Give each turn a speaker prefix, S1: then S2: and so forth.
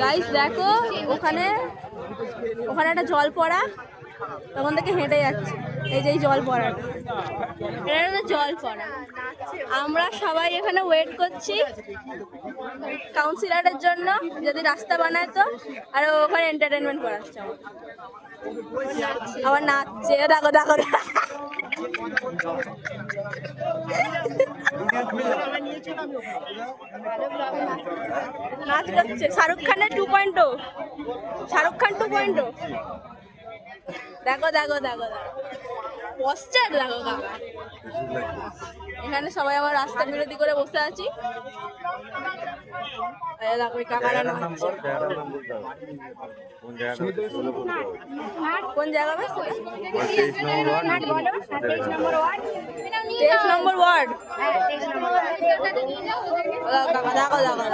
S1: Guys দেখো ওখানে ওখানে একটা জল পড়া, তখন থেকে হেঁটে যাচ্ছে। এই যে জল পড়া, এটা জল পড়া। আমরা সবাই এখানে ওয়েট করছি কাউন্সিলরের জন্য, যদি রাস্তা বানায় তো। আর ওখানে এন্টারটেনমেন্ট করাচ্ছে আবার নাচছে। দেখো দেখো নাচ করছে শাহরুখ খানের 2.0, শাহরুখ খান 2.0। দেখো দেখো দেখো দেখো পশ্চাৎ দেখো কাকা। এখানে সবাই আমার রাস্তা বিরোধী করে বসে আছি। দেখো কাকারা নাচছে। কোন জায়গা? 23 নম্বর ওয়ার্ড। কাকা দেখো দেখো।